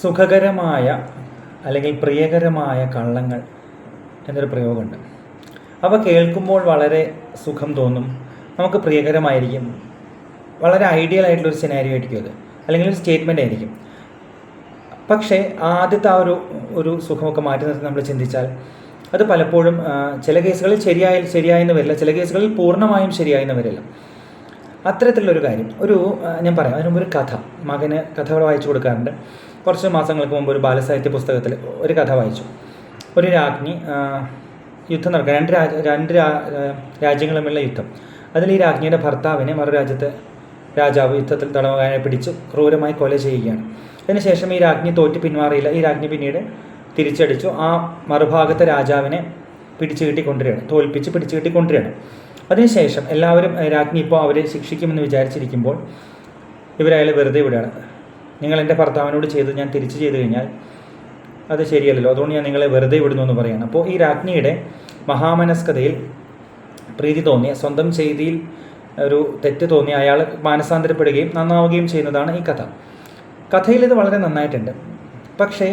സുഖകരമായ അല്ലെങ്കിൽ പ്രിയകരമായ കള്ളങ്ങൾ എന്നൊരു പ്രയോഗമുണ്ട്. അവ കേൾക്കുമ്പോൾ വളരെ സുഖം തോന്നും, നമുക്ക് പ്രിയകരമായിരിക്കും, വളരെ ഐഡിയൽ ആയിട്ടുള്ളൊരു സിനാരിയോ ആയിരിക്കും അത്, അല്ലെങ്കിൽ ഒരു സ്റ്റേറ്റ്മെൻ്റ് ആയിരിക്കും. പക്ഷേ ആദ്യത്തെ ആ ഒരു സുഖമൊക്കെ മാറ്റി നിർത്തി നമ്മൾ ചിന്തിച്ചാൽ അത് പലപ്പോഴും ചില കേസുകളിൽ ശരിയായെന്ന് വരില്ല, ചില കേസുകളിൽ പൂർണ്ണമായും ശരിയായെന്ന് വരില്ല. അത്തരത്തിലുള്ളൊരു കാര്യം ഞാൻ പറയാം. അതിന് മുമ്പ് ഒരു കഥ, മകന് കഥകൾ വായിച്ചു കൊടുക്കാറുണ്ട്. കുറച്ച് മാസങ്ങൾക്ക് മുമ്പ് ഒരു ബാലസാഹിത്യ പുസ്തകത്തിൽ ഒരു കഥ വായിച്ചു. ഒരു രാജ്ഞി യുദ്ധം നടക്കുക, രണ്ട് രാജ്യങ്ങൾ തമ്മിലുള്ള യുദ്ധം. അതിൽ ഈ രാജ്ഞിയുടെ ഭർത്താവിനെ മറു രാജ്യത്തെ രാജാവ് യുദ്ധത്തിൽ തടവുകാരനെ പിടിച്ച് ക്രൂരമായി കൊല ചെയ്യുകയാണ്. അതിനുശേഷം ഈ രാജ്ഞി തോറ്റ് പിന്മാറിയില്ല. ഈ രാജ്ഞി പിന്നീട് തിരിച്ചടിച്ചു ആ മറുഭാഗത്തെ രാജാവിനെ പിടിച്ചു കെട്ടിക്കൊണ്ടുവരികയാണ്. അതിനുശേഷം എല്ലാവരും രാജ്ഞി ഇപ്പോൾ അവരെ ശിക്ഷിക്കുമെന്ന് വിചാരിച്ചിരിക്കുമ്പോൾ ഇവരയാളെ വെറുതെ വിടുകയാണ്. നിങ്ങൾ എൻ്റെ ഭർത്താവിനോട് ചെയ്ത് ഞാൻ തിരിച്ചു ചെയ്തു കഴിഞ്ഞാൽ അത് ശരിയല്ലല്ലോ, അതുകൊണ്ട് ഞാൻ നിങ്ങളെ വെറുതെ വിടുന്നു എന്ന് പറയുകയാണ്. അപ്പോൾ ഈ രാജ്ഞിയുടെ മഹാമനസ്കതയിൽ പ്രീതി തോന്നിയ, സ്വന്തം ചെയ്തിയിൽ ഒരു തെറ്റ് തോന്നി അയാൾ മാനസാന്തരപ്പെടുകയും നന്നാവുകയും ചെയ്യുന്നതാണ് ഈ കഥ. കഥയിൽ ഇത് വളരെ നന്നായിട്ടുണ്ട്. പക്ഷേ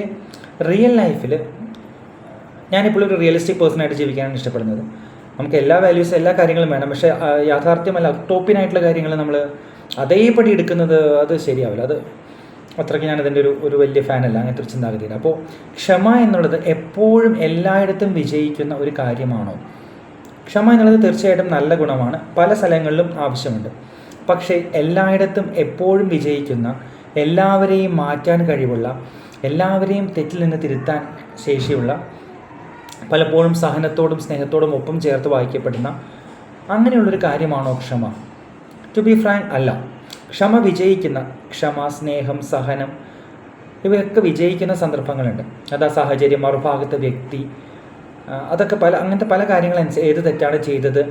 റിയൽ ലൈഫിൽ ഞാനിപ്പോഴും ഒരു റിയലിസ്റ്റിക് പേഴ്സണായിട്ട് ജീവിക്കാനാണ് ഇഷ്ടപ്പെടുന്നത്. നമുക്ക് എല്ലാ വാല്യൂസും എല്ലാ കാര്യങ്ങളും വേണം, പക്ഷേ യാഥാർത്ഥ്യമല്ല ടോപ്പിനായിട്ടുള്ള കാര്യങ്ങൾ നമ്മൾ അതേപടി എടുക്കുന്നത് അത് ശരിയാവില്ല. അത് അത്രയ്ക്ക് ഞാനതിൻ്റെ ഒരു വലിയ ഫാനല്ല, അങ്ങനത്തെ ഒരു ചിന്താഗതിയില്ല. അപ്പോൾ ക്ഷമ എന്നുള്ളത് എപ്പോഴും എല്ലായിടത്തും വിജയിക്കുന്ന ഒരു കാര്യമാണോ? ക്ഷമ എന്നുള്ളത് തീർച്ചയായിട്ടും നല്ല ഗുണമാണ്, പല സ്ഥലങ്ങളിലും ആവശ്യമുണ്ട്. പക്ഷേ എല്ലായിടത്തും എപ്പോഴും വിജയിക്കുന്ന, എല്ലാവരെയും മാറ്റാൻ കഴിവുള്ള, എല്ലാവരെയും തെറ്റിൽ നിന്ന് തിരുത്താൻ ശേഷിയുള്ള, പലപ്പോഴും സഹനത്തോടും സ്നേഹത്തോടും ഒപ്പം ചേർത്ത് വായിക്കപ്പെടുന്ന അങ്ങനെയുള്ളൊരു കാര്യമാണോ ക്ഷമ? ടു ബി ഫ്രാങ്ക്, അല്ല. ക്ഷമ, സ്നേഹം, സഹനം ഇവയൊക്കെ വിജയിക്കുന്ന സന്ദർഭങ്ങളുണ്ട്. അത് ആ സാഹചര്യം, മറുഭാഗത്തെ വ്യക്തി, അതൊക്കെ അങ്ങനത്തെ പല കാര്യങ്ങളനുസരിച്ച് ഏത് തെറ്റാണ് ചെയ്തത്,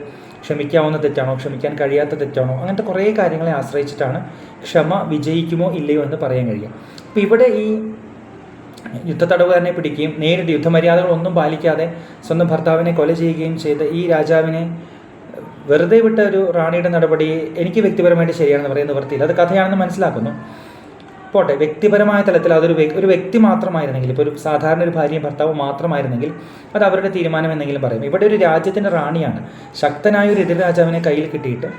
ക്ഷമിക്കാവുന്ന തെറ്റാണോ, ക്ഷമിക്കാൻ കഴിയാത്ത തെറ്റാണോ, അങ്ങനത്തെ കുറേ കാര്യങ്ങളെ ആശ്രയിച്ചിട്ടാണ് ക്ഷമ വിജയിക്കുമോ ഇല്ലയോ എന്ന് പറയാൻ കഴിയും. അപ്പോൾ ഇവിടെ ഈ യുദ്ധത്തടവുകാരനെ പിടിക്കുകയും നേരിട്ട് യുദ്ധമര്യാദകളൊന്നും പാലിക്കാതെ സ്വന്തം ഭർത്താവിനെ കൊല ചെയ്യുകയും ചെയ്ത് ഈ രാജാവിനെ വെറുതെ വിട്ട ഒരു റാണിയുടെ നടപടി എനിക്ക് വ്യക്തിപരമായിട്ട് ശരിയാണെന്ന് പറയുന്ന നിവൃത്തിയില്ല. അത് കഥയാണെന്ന് മനസ്സിലാക്കുന്നു. പോട്ടെ, വ്യക്തിപരമായ തലത്തിൽ ഒരു വ്യക്തി മാത്രമായിരുന്നെങ്കിൽ, ഇപ്പോൾ ഒരു സാധാരണ ഒരു ഭാര്യയും ഭർത്താവും മാത്രമായിരുന്നെങ്കിൽ അത് അവരുടെ തീരുമാനം എന്നെങ്കിലും പറയും. ഇവിടെ ഒരു രാജ്യത്തിൻ്റെ റാണിയാണ്, ശക്തനായ ഒരു എതിർ രാജാവിനെ കയ്യിൽ കിട്ടിയിട്ട്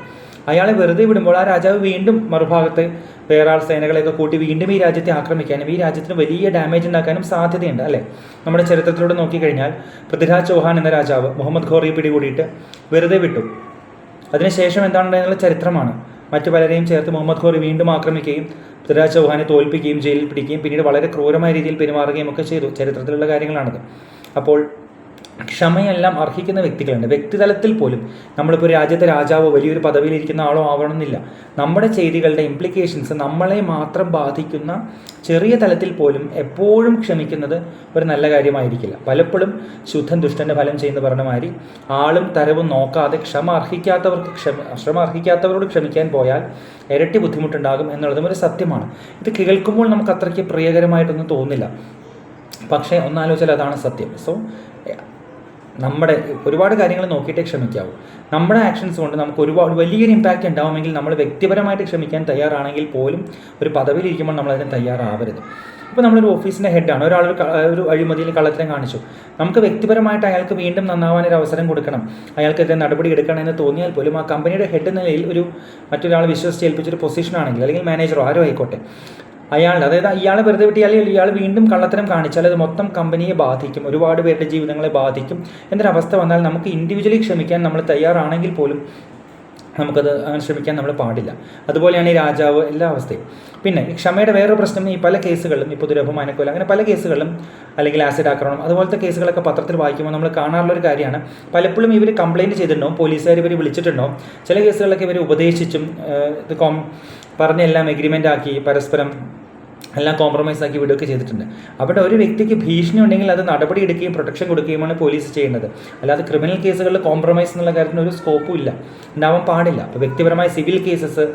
അയാളെ വെറുതെ വിടുമ്പോൾ ആ രാജാവ് വീണ്ടും മറുഭാഗത്ത് വേറെ സേനകളെയൊക്കെ കൂട്ടി വീണ്ടും ഈ രാജ്യത്തെ ആക്രമിക്കാനും ഈ രാജ്യത്തിന് വലിയ ഡാമേജ് ഉണ്ടാക്കാനും സാധ്യതയുണ്ട്, അല്ലേ? നമ്മുടെ ചരിത്രത്തിലൂടെ നോക്കിക്കഴിഞ്ഞാൽ പൃഥ്വിരാജ് ചൗഹാൻ എന്ന രാജാവ് മുഹമ്മദ് ഘോറിയെ പിടികൂടിയിട്ട് വെറുതെ വിട്ടു. അതിനുശേഷം എന്താണെന്നുള്ള ചരിത്രമാണ്. മറ്റു പലരെയും ചേർത്ത് മുഹമ്മദ് ഘോറി വീണ്ടും ആക്രമിക്കുകയും പൃഥ്വിരാജ് ചൗഹാനെ തോൽപ്പിക്കുകയും ജയിലിൽ പിടിക്കുകയും പിന്നീട് വളരെ ക്രൂരമായ രീതിയിൽ പെരുമാറുകയും ഒക്കെ ചെയ്തു. ചരിത്രത്തിലുള്ള കാര്യങ്ങളാണത്. അപ്പോൾ ക്ഷമയെല്ലാം അർഹിക്കുന്ന വ്യക്തികളുണ്ട്. വ്യക്തിതലത്തിൽ പോലും നമ്മളിപ്പോൾ രാജ്യത്തെ രാജാവോ വലിയൊരു പദവിയിലിരിക്കുന്ന ആളോ ആവണമെന്നില്ല. നമ്മുടെ ചെയ്തികളുടെ ഇംപ്ലിക്കേഷൻസ് നമ്മളെ മാത്രം ബാധിക്കുന്ന ചെറിയ തലത്തിൽ പോലും എപ്പോഴും ക്ഷമിക്കുന്നത് ഒരു നല്ല കാര്യമായിരിക്കില്ല. പലപ്പോഴും ശുദ്ധൻ ദുഷ്ടൻ്റെ ഫലം ചെയ്യുന്ന പറഞ്ഞ മാതിരി ആളും തരവും നോക്കാതെ ക്ഷമ അർഹിക്കാത്തവരോട് ക്ഷമിക്കാൻ പോയാൽ ഇരട്ടി ബുദ്ധിമുട്ടുണ്ടാകും എന്നുള്ളതും ഒരു സത്യമാണ്. ഇത് കേൾക്കുമ്പോൾ നമുക്ക് അത്രയ്ക്ക് പ്രിയകരമായിട്ടൊന്നും തോന്നില്ല, പക്ഷേ ഒന്നാലോചിച്ചാൽ അതാണ് സത്യം. സോ നമ്മുടെ ഒരുപാട് കാര്യങ്ങൾ നോക്കിയിട്ടേ ക്ഷമിക്കാവൂ. നമ്മുടെ ആക്ഷൻസ് കൊണ്ട് നമുക്ക് വലിയൊരു ഇമ്പാക്റ്റ് ഉണ്ടാവുമെങ്കിൽ നമ്മൾ വ്യക്തിപരമായിട്ട് ക്ഷമിക്കാൻ തയ്യാറാണെങ്കിൽ പോലും ഒരു പദവിയിലിരിക്കുമ്പോൾ നമ്മളതിന് തയ്യാറാവരുത്. ഇപ്പോൾ നമ്മളൊരു ഓഫീസിൻ്റെ ഹെഡാണ്, ഒരു അഴിമതിയിൽ കള്ളത്തരം കാണിച്ചു, നമുക്ക് വ്യക്തിപരമായിട്ട് അയാൾക്ക് വീണ്ടും നന്നാവാനൊരു അവസരം കൊടുക്കണം, അയാൾക്കെതിരെ നടപടി എടുക്കണം എന്ന് തോന്നിയാൽ പോലും ആ കമ്പനിയുടെ ഹെഡ് എന്ന നിലയിൽ മറ്റൊരാൾ വിശ്വസിച്ച് ഏൽപ്പിച്ചൊരു പൊസിഷനാണെങ്കിൽ, അല്ലെങ്കിൽ മാനേജറോ ആരോ ആയിക്കോട്ടെ, ഇയാളെ വെറുതെ വിട്ടിയാൽ ഇയാൾ വീണ്ടും കള്ളത്തരം കാണിച്ചാൽ അത് മൊത്തം കമ്പനിയെ ബാധിക്കും, ഒരുപാട് പേരുടെ ജീവിതങ്ങളെ ബാധിക്കും എന്നൊരവസ്ഥ വന്നാൽ നമുക്ക് ഇൻഡിവിജ്വലി ക്ഷമിക്കാൻ നമ്മൾ തയ്യാറാണെങ്കിൽ പോലും നമുക്കത് അങ്ങനെ ശ്രമിക്കാൻ നമ്മൾ പാടില്ല. അതുപോലെയാണ് ഈ രാജാവ്, എല്ലാ അവസ്ഥയും. പിന്നെ ഈ ക്ഷമയുടെ വേറൊരു പ്രശ്നം, ഈ പല കേസുകളിലും, ഇപ്പോൾ ദുരഭിമാനക്കൊല, അങ്ങനെ പല കേസുകളിലും, അല്ലെങ്കിൽ ആസിഡ് ആക്രമണം, അതുപോലത്തെ കേസുകളൊക്കെ പത്രത്തിൽ വായിക്കുമ്പോൾ നമ്മൾ കാണാറുള്ളൊരു കാര്യമാണ്, പലപ്പോഴും ഇവർ കംപ്ലയിൻറ്റ് ചെയ്തിട്ടുണ്ടാവും, പോലീസുകാർ ഇവർ വിളിച്ചിട്ടുണ്ടാവും, ചില കേസുകളിലൊക്കെ ഇവർ ഉപദേശിച്ചും ഇത് പറഞ്ഞ എല്ലാം എഗ്രിമെൻ്റ് ആക്കി പരസ്പരം എല്ലാം കോംപ്രമൈസ് ആക്കി വിടുകയൊക്കെ ചെയ്തിട്ടുണ്ട്. അവിടെ ഒരു വ്യക്തിക്ക് ഭീഷണി ഉണ്ടെങ്കിൽ അത് നടപടി എടുക്കുകയും പ്രൊട്ടക്ഷൻ കൊടുക്കുകയുമാണ് പോലീസ് ചെയ്യുന്നത്. അല്ലാതെ ക്രിമിനൽ കേസുകളിൽ കോംപ്രമൈസ് എന്നുള്ള കാര്യത്തിന് ഒരു സ്കോപ്പും ഇല്ല, ഉണ്ടാവാൻ പാടില്ല. അപ്പോൾ വ്യക്തിപരമായ സിവിൽ കേസസ്,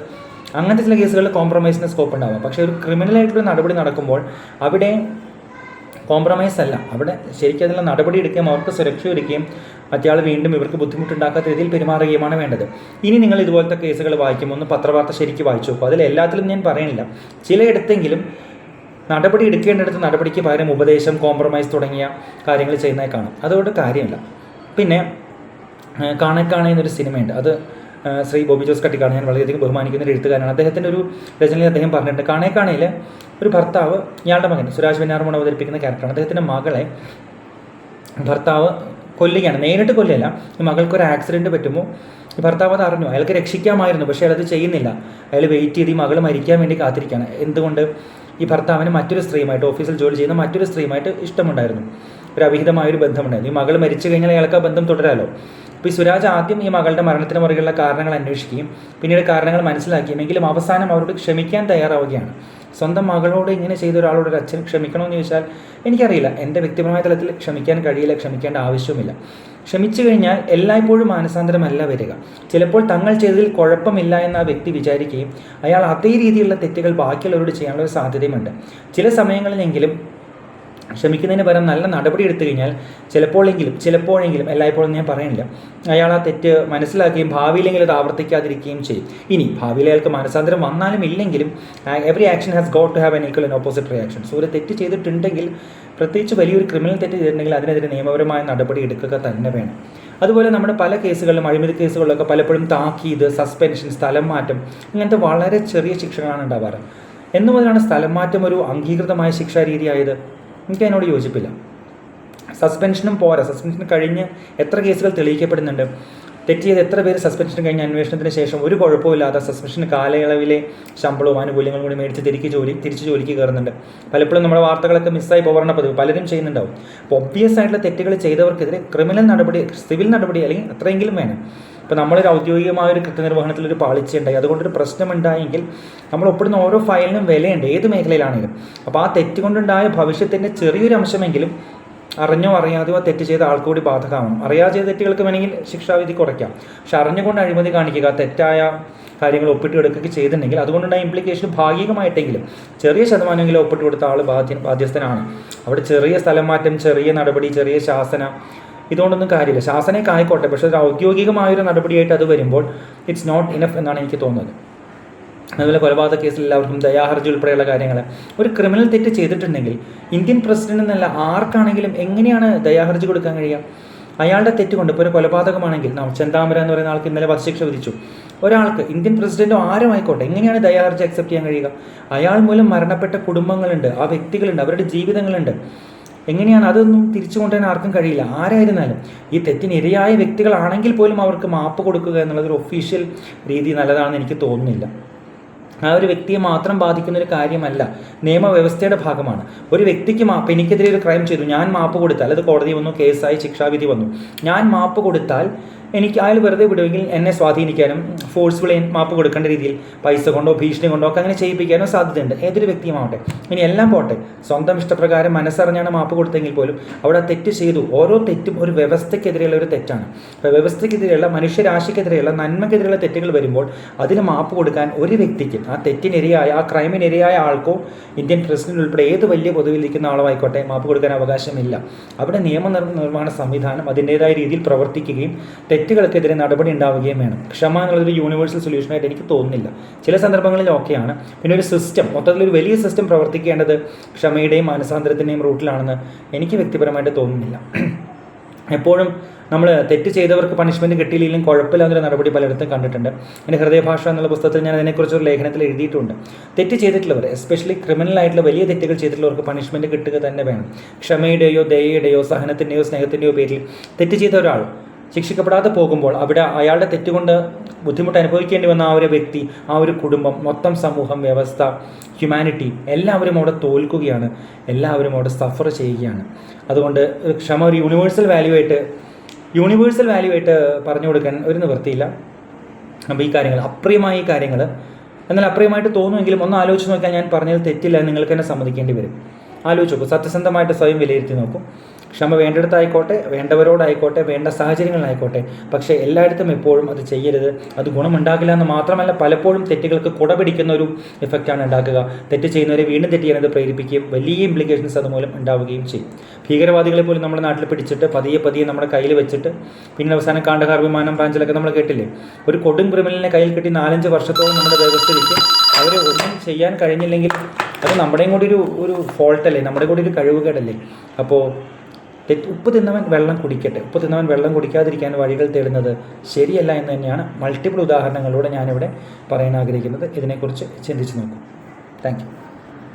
അങ്ങനത്തെ ചില കേസുകളിൽ കോംപ്രമൈസിന് സ്കോപ്പ് ഉണ്ടാവാം. പക്ഷേ ഒരു ക്രിമിനലായിട്ടൊരു നടപടി നടക്കുമ്പോൾ അവിടെ കോംപ്രമൈസ് അല്ല, അവിടെ ശരിക്കും അതിനുള്ള നടപടി എടുക്കുകയും അവർക്ക് സുരക്ഷ ഒരുക്കുകയും മറ്റയാൾ വീണ്ടും ഇവർക്ക് ബുദ്ധിമുട്ടുണ്ടാക്കാത്ത രീതിയിൽ പെരുമാറുകയുമാണ് വേണ്ടത്. ഇനി നിങ്ങൾ ഇതുപോലത്തെ കേസുകൾ വായിക്കുമ്പോൾ ഒന്ന് പത്രവാർത്ത ശരിക്കും വായിച്ചു നോക്കും. അതിലെല്ലാത്തിലും ഞാൻ പറയുന്നില്ല, ചിലയിടത്തെങ്കിലും നടപടി എടുക്കേണ്ടടുത്ത് നടപടിക്ക് പകരം ഉപദേശം, കോംപ്രമൈസ് തുടങ്ങിയ കാര്യങ്ങൾ ചെയ്യുന്നതായി കാണാം. അതുകൊണ്ട് കാര്യമില്ല. പിന്നെ കാണെ എന്നൊരു സിനിമയുണ്ട്. അത് ശ്രീ ബോബി ജോസ് കട്ടിക്കാട് ഞാൻ വളരെയധികം ബഹുമാനിക്കുന്ന ഒരു എഴുത്തുകാരനാണ്. അദ്ദേഹത്തിൻ്റെ ഒരു രചനയിൽ അദ്ദേഹം പറഞ്ഞിട്ടുണ്ട്, കാണയിൽ ഒരു ഭർത്താവ്, ഇയാളുടെ മകൻ സുരാജ് വെഞ്ഞാറമൂട് അവതരിപ്പിക്കുന്ന ക്യാരക്ടറാണ്. അദ്ദേഹത്തിൻ്റെ മകളെ ഭർത്താവ് കൊല്ലുകയാണ്. നേരിട്ട് കൊല്ലുകയല്ല, ഈ മകൾക്കൊരു ആക്സിഡൻറ്റ് പറ്റുമ്പോൾ ഈ ഭർത്താവ് അത് അറിഞ്ഞു. അയാൾക്ക് രക്ഷിക്കാമായിരുന്നു, പക്ഷേ അയാളത് ചെയ്യുന്നില്ല. അയാൾ വെയിറ്റ് ചെയ്ത് ഈ മകൾ മരിക്കാൻ വേണ്ടി കാത്തിരിക്കുകയാണ്. എന്തുകൊണ്ട്? ഈ ഭർത്താവിന് മറ്റൊരു സ്ത്രീയുമായിട്ട്, ഓഫീസിൽ ജോലി ചെയ്യുന്ന മറ്റൊരു സ്ത്രീയുമായിട്ട് ഇഷ്ടമുണ്ടായിരുന്നു, ഒരു അവിഹിതമായൊരു ബന്ധമുണ്ടായിരുന്നു. ഈ മകൾ മരിച്ചു കഴിഞ്ഞാൽ അയാൾക്ക് ആ ബന്ധം തുടരാമല്ലോ. അപ്പോൾ ഈ സുരാജ് ആദ്യം ഈ മകളുടെ മരണത്തിന് പുറകെയുള്ള കാരണങ്ങൾ അന്വേഷിക്കുകയും പിന്നീട് കാരണങ്ങൾ മനസ്സിലാക്കിയും എങ്കിലും അവസാനം അവരോട് ക്ഷമിക്കാൻ തയ്യാറാവുകയാണ്. സ്വന്തം മകളോട് ഇങ്ങനെ ചെയ്ത ഒരാളോട് ഒരു അച്ഛൻ ക്ഷമിക്കണമെന്ന് ചോദിച്ചാൽ എനിക്കറിയില്ല. എൻ്റെ വ്യക്തിപരമായ തലത്തിൽ ക്ഷമിക്കാൻ കഴിയില്ല, ക്ഷമിക്കേണ്ട ആവശ്യവുമില്ല. ക്ഷമിച്ചു കഴിഞ്ഞാൽ എല്ലായ്പ്പോഴും മാനസാന്തരമല്ല വരിക. ചിലപ്പോൾ തങ്ങൾ ചെയ്തതിൽ കുഴപ്പമില്ല എന്ന് ആ വ്യക്തി വിചാരിക്കുകയും അയാൾ അതേ രീതിയിലുള്ള തെറ്റുകൾ ബാക്കിയുള്ളവരോട് ചെയ്യാനുള്ള ഒരു സാധ്യതയുമുണ്ട്. ചില സമയങ്ങളിലെങ്കിലും ക്ഷമിക്കുന്നതിന് പകരം നല്ല നടപടി എടുത്തു കഴിഞ്ഞാൽ ചിലപ്പോഴെങ്കിലും എല്ലായ്പ്പോഴും ഞാൻ പറയുന്നില്ല, അയാൾ ആ തെറ്റ് മനസ്സിലാക്കുകയും ഭാവിയിലെങ്കിലും അത് ആവർത്തിക്കാതിരിക്കുകയും ചെയ്യും. ഇനി ഭാവിയിൽ അയാൾക്ക് മനസ്സാന്തരം വന്നാലും ഇല്ലെങ്കിലും every action has got to have an equal and opposite reaction. So ഒരു തെറ്റ് ചെയ്തിട്ടുണ്ടെങ്കിൽ, പ്രത്യേകിച്ച് വലിയൊരു ക്രിമിനൽ തെറ്റ് ചെയ്തിട്ടുണ്ടെങ്കിൽ അതിനെതിരെ നിയമപരമായ നടപടി എടുക്കുക തന്നെ വേണം. അതുപോലെ നമ്മുടെ പല കേസുകളിലും, അഴിമതി കേസുകളിലൊക്കെ പലപ്പോഴും താക്കീത്, സസ്പെൻഷൻ, സ്ഥലം മാറ്റം, ഇങ്ങനത്തെ വളരെ ചെറിയ ശിക്ഷകളാണ് ഉണ്ടാവാറ്. എന്നു മുതലാണ് സ്ഥലം മാറ്റം ഒരു അംഗീകൃതമായ ശിക്ഷാ രീതിയായത്? എനിക്ക് അതിനോട് യോജിപ്പില്ല. സസ്പെൻഷനും പോരാ. സസ്പെൻഷൻ കഴിഞ്ഞ് എത്ര കേസുകൾ തെളിയിക്കപ്പെടുന്നുണ്ട്? തെറ്റ് ചെയ്ത് എത്ര പേര് സസ്പെൻഷൻ കഴിഞ്ഞ അന്വേഷണത്തിന് ശേഷം ഒരു കുഴപ്പമില്ലാതെ സസ്പെൻഷൻ കാലയളവിലെ ശമ്പളവും ആനുകൂല്യങ്ങളും കൂടി മേടിച്ച് തിരിച്ച് ജോലിക്ക് കയറുന്നുണ്ട്. പലപ്പോഴും നമ്മുടെ വാർത്തകളൊക്കെ മിസ്സായി പോകാറുണ്ട് പതിവ്, പലരും ചെയ്യുന്നുണ്ടാവും. അപ്പോൾ ഒബ്വിയസ് ആയിട്ടുള്ള തെറ്റുകൾ ചെയ്തവർക്കെതിരെ ക്രിമിനൽ നടപടി, സിവിൽ നടപടി അല്ലെങ്കിൽ അത്രയെങ്കിലും വേണം. ഇപ്പോൾ നമ്മളൊരു ഔദ്യോഗികമായൊരു കൃത്യനിർവഹണത്തിലൊരു പാളിച്ചയുണ്ടായി, അതുകൊണ്ടൊരു പ്രശ്നമുണ്ടായെങ്കിൽ നമ്മൾ ഒപ്പിടുന്ന ഓരോ ഫയലിനും വിലയുണ്ട്, ഏത് മേഖലയിലാണെങ്കിലും. അപ്പോൾ ആ തെറ്റ് കൊണ്ടുണ്ടായ ഭവിഷ്യത്തിൻ്റെ ചെറിയൊരു അംശമെങ്കിലും അറിഞ്ഞോ അറിയാതെയോ ആ തെറ്റ് ചെയ്ത ആൾക്കൂടി ബാധകമാവണം. അറിയാതെ ചെയ്ത തെറ്റുകൾക്ക് വേണമെങ്കിൽ ശിക്ഷാവിധി കുറയ്ക്കാം. പക്ഷെ അറിഞ്ഞുകൊണ്ട് അഴിമതി കാണിക്കുക, തെറ്റായ കാര്യങ്ങൾ ഒപ്പിട്ട് എടുക്കുകയൊക്കെ ചെയ്തിട്ടുണ്ടെങ്കിൽ അതുകൊണ്ടുണ്ടായ ഇംപ്ലിക്കേഷൻ ഭാഗികമായിട്ടെങ്കിലും ചെറിയ ശതമാനമെങ്കിലും ഒപ്പിട്ട് കൊടുത്ത ആൾ ബാധ്യസ്ഥനാണ്. അവിടെ ചെറിയ സ്ഥലം മാറ്റം, ചെറിയ നടപടി, ചെറിയ ശാസന, ഇതുകൊണ്ടൊന്നും കാര്യമില്ല. ശാസനയൊക്കെ ആയിക്കോട്ടെ, പക്ഷേ ഒരു ഔദ്യോഗികമായൊരു നടപടിയായിട്ട് അത് വരുമ്പോൾ ഇറ്റ്സ് നോട്ട് ഇനഫ് എന്നാണ് എനിക്ക് തോന്നുന്നത്. അതുപോലെ കൊലപാതക കേസിൽ എല്ലാവർക്കും ദയാഹർജി ഉൾപ്പെടെയുള്ള കാര്യങ്ങൾ, ഒരു ക്രിമിനൽ തെറ്റ് ചെയ്തിട്ടുണ്ടെങ്കിൽ ഇന്ത്യൻ പ്രസിഡന്റ് എന്നല്ല ആർക്കാണെങ്കിലും എങ്ങനെയാണ് ദയാഹർജി കൊടുക്കാൻ കഴിയുക? അയാളുടെ തെറ്റുകൊണ്ട്, ഇപ്പോൾ ഒരു കൊലപാതകമാണെങ്കിൽ ചെന്താമര എന്ന് പറയുന്ന ആൾക്ക് ഇന്നലെ വധശിക്ഷ വിധിച്ചു. ഒരാൾക്ക്, ഇന്ത്യൻ പ്രസിഡന്റോ ആരും ആയിക്കോട്ടെ, എങ്ങനെയാണ് ദയാഹർജി അക്സെപ്റ്റ് ചെയ്യാൻ കഴിയുക? അയാൾ മൂലം മരണപ്പെട്ട കുടുംബങ്ങളുണ്ട്, ആ വ്യക്തികളുണ്ട്, അവരുടെ ജീവിതങ്ങളുണ്ട്. എങ്ങനെയാണ് അതൊന്നും തിരിച്ചു കൊണ്ടുവരാൻ ആർക്കും കഴിയില്ല. ആരായിരുന്നാലും ഈ തെറ്റിന് ഇരയായ വ്യക്തികളാണെങ്കിൽ പോലും അവർക്ക് മാപ്പ് കൊടുക്കുക എന്നുള്ളതൊരു ഒഫീഷ്യൽ രീതി നല്ലതാണെന്ന് എനിക്ക് തോന്നുന്നില്ല. ആ ഒരു വ്യക്തിയെ മാത്രം ബാധിക്കുന്നൊരു കാര്യമല്ല, നിയമവ്യവസ്ഥയുടെ ഭാഗമാണ്. ഒരു വ്യക്തിക്ക് മാപ്പ്, എനിക്കെതിരെ ഒരു ക്രൈം ചെയ്തു, ഞാൻ മാപ്പ് കൊടുത്താൽ, അത് കോടതി വന്നു, കേസായി, ശിക്ഷാവിധി വന്നു, ഞാൻ മാപ്പ് കൊടുത്താൽ എനിക്ക് അയാൾ വെറുതെ വിടുമെങ്കിൽ എന്നെ സ്വാധീനിക്കാനും ഫോഴ്സ്ഫുള്ളി മാപ്പ് കൊടുക്കേണ്ട രീതിയിൽ പൈസ കൊണ്ടോ ഭീഷണി കൊണ്ടോ ഒക്കെ അങ്ങനെ ചെയ്യിപ്പിക്കാനോ സാധ്യതയുണ്ട്, ഏതൊരു വ്യക്തിയുമാവട്ടെ. ഇനി എല്ലാം പോട്ടെ, സ്വന്തം ഇഷ്ടപ്രകാരം മനസ്സറിഞ്ഞാണ് മാപ്പ് കൊടുത്തെങ്കിൽ പോലും അവിടെ തെറ്റ് ചെയ്തു. ഓരോ തെറ്റും ഒരു വ്യവസ്ഥയ്ക്കെതിരെയുള്ള ഒരു തെറ്റാണ്. അപ്പോൾ വ്യവസ്ഥയ്ക്കെതിരെയുള്ള, മനുഷ്യരാശിക്കെതിരെയുള്ള, നന്മയ്ക്കെതിരെയുള്ള തെറ്റുകൾ വരുമ്പോൾ അതിന് മാപ്പ് കൊടുക്കാൻ ഒരു വ്യക്തിക്ക്, ആ തെറ്റിനിരയായ, ആ ക്രൈമിനിരയായ ആൾക്കോ ഇന്ത്യൻ പ്രസിഡന്റ് ഉൾപ്പെടെ ഏത് വലിയ പൊതുവിലിരിക്കുന്ന ആളോ ആയിക്കോട്ടെ മാപ്പ് കൊടുക്കാൻ അവകാശമില്ല. അവിടെ നിയമനിർമ്മാണ സംവിധാനം അതിൻ്റേതായ രീതിയിൽ പ്രവർത്തിക്കുകയും തെറ്റുകൾക്കെതിരെ നടപടി ഉണ്ടാവുകയും വേണം. ക്ഷമ എന്നുള്ളൊരു യൂണിവേഴ്സൽ സൊല്യൂഷനായിട്ട് എനിക്ക് തോന്നുന്നില്ല. ചില സന്ദർഭങ്ങളിൽ ഓക്കെയാണ്. പിന്നെ ഒരു സിസ്റ്റം, മൊത്തത്തിലൊരു വലിയ സിസ്റ്റം പ്രവർത്തിക്കേണ്ടത് ക്ഷമയുടെയും മാനസാന്തരത്തിൻ്റെയും റൂട്ടിലാണെന്ന് എനിക്ക് വ്യക്തിപരമായിട്ട് തോന്നുന്നില്ല. എപ്പോഴും നമ്മൾ തെറ്റ് ചെയ്തവർക്ക് പണിഷ്മെൻറ്റ് കിട്ടിയില്ലെങ്കിലും കുഴപ്പമില്ലാത്തൊരു നടപടി പലയിടത്തും കണ്ടിട്ടുണ്ട്. എൻ്റെ ഹൃദയഭാഷ എന്നുള്ള പുസ്തകത്തിൽ ഞാൻ അതിനെക്കുറിച്ചൊരു ലേഖനത്തിൽ എഴുതിയിട്ടുണ്ട്. തെറ്റ് ചെയ്തിട്ടുള്ളവർ, എസ്പെഷ്യലി ക്രിമിനലായിട്ടുള്ള വലിയ തെറ്റുകൾ ചെയ്തിട്ടുള്ളവർക്ക് പണിഷ്മെൻറ്റ് കിട്ടുക തന്നെ വേണം. ക്ഷമയുടെയോ ദയയുടെയോ സഹനത്തിൻ്റെയോ സ്നേഹത്തിൻ്റെയോ പേരിൽ തെറ്റ് ചെയ്ത ഒരാൾ ശിക്ഷിക്കപ്പെടാതെ പോകുമ്പോൾ അവിടെ അയാളുടെ തെറ്റുകൊണ്ട് ബുദ്ധിമുട്ട് അനുഭവിക്കേണ്ടി വന്ന ആ ഒരു വ്യക്തി, ആ ഒരു കുടുംബം, മൊത്തം സമൂഹം, വ്യവസ്ഥ, ഹ്യൂമാനിറ്റി എല്ലാവരും അവിടെ തോൽക്കുകയാണ്, എല്ലാവരും അവിടെ സഫർ ചെയ്യുകയാണ്. അതുകൊണ്ട് ക്ഷമ ഒരു യൂണിവേഴ്സൽ വാല്യൂ ആയിട്ട് പറഞ്ഞു കൊടുക്കാൻ ഒരു നിവൃത്തിയില്ല. അപ്പോൾ ഈ കാര്യങ്ങൾ, അപ്രിയമായ ഈ കാര്യങ്ങൾ, എന്നാൽ അപ്രിയമായിട്ട് തോന്നുമെങ്കിലും ഒന്ന് ആലോചിച്ച് നോക്കിയാൽ ഞാൻ പറഞ്ഞത് തെറ്റില്ല എന്ന് നിങ്ങൾക്ക് തന്നെ സമ്മതിക്കേണ്ടി വരും. ആലോചിച്ച് നോക്കൂ, സത്യസന്ധമായിട്ട് സ്വയം വിലയിരുത്തി നോക്കൂ. ക്ഷമ വേണ്ടിടത്തായിക്കോട്ടെ, വേണ്ടവരോടായിക്കോട്ടെ, വേണ്ട സാഹചര്യങ്ങളിലായിക്കോട്ടെ. പക്ഷേ എല്ലായിടത്തും എപ്പോഴും അത് ചെയ്യരുത്. അത് ഗുണമുണ്ടാകില്ല എന്ന് മാത്രമല്ല, പലപ്പോഴും തെറ്റുകൾക്ക് കുട പിടിക്കുന്ന ഒരു ഇഫക്റ്റാണ് ഉണ്ടാക്കുക. തെറ്റ് ചെയ്യുന്നവരെ വീണ്ടും തെറ്റ് ചെയ്യാനത് പ്രേരിപ്പിക്കുകയും വലിയ ഇംപ്ലിക്കേഷൻസ് അതുമൂലം ഉണ്ടാവുകയും ചെയ്യും. ഭീകരവാദികളെ പോലും നമ്മുടെ നാട്ടിൽ പിടിച്ചിട്ട് പതിയെ നമ്മുടെ കയ്യിൽ വെച്ചിട്ട് പിന്നെ അവസാനം കാണ്ഡഹാർ വിമാനം ബ്രാഞ്ചിലൊക്കെ നമ്മൾ കേട്ടില്ലേ, ഒരു കൊടും ക്രിമിനലിനെ കയ്യിൽ കിട്ടി 4-5 വർഷത്തോളം നമ്മുടെ വ്യവസ്ഥയിലേക്ക് അവർ ഒന്നും ചെയ്യാൻ കഴിഞ്ഞില്ലെങ്കിൽ അത് നമ്മുടെയും കൂടി ഒരു ഫോൾട്ടല്ലേ, നമ്മുടെ കൂടി ഒരു കഴിവുകേടല്ലേ. അപ്പോൾ ഉപ്പ് തിന്നവൻ വെള്ളം കുടിക്കട്ടെ. ഉപ്പ് തിന്നവൻ വെള്ളം കുടിക്കാതിരിക്കാൻ വഴികൾ തേടുന്നത് ശരിയല്ല എന്ന് തന്നെയാണ് മൾട്ടിപ്പിൾ ഉദാഹരണങ്ങളിലൂടെ ഞാനിവിടെ പറയാൻ ആഗ്രഹിക്കുന്നത്. ഇതിനെക്കുറിച്ച് ചിന്തിച്ച് നോക്കൂ. Thank you.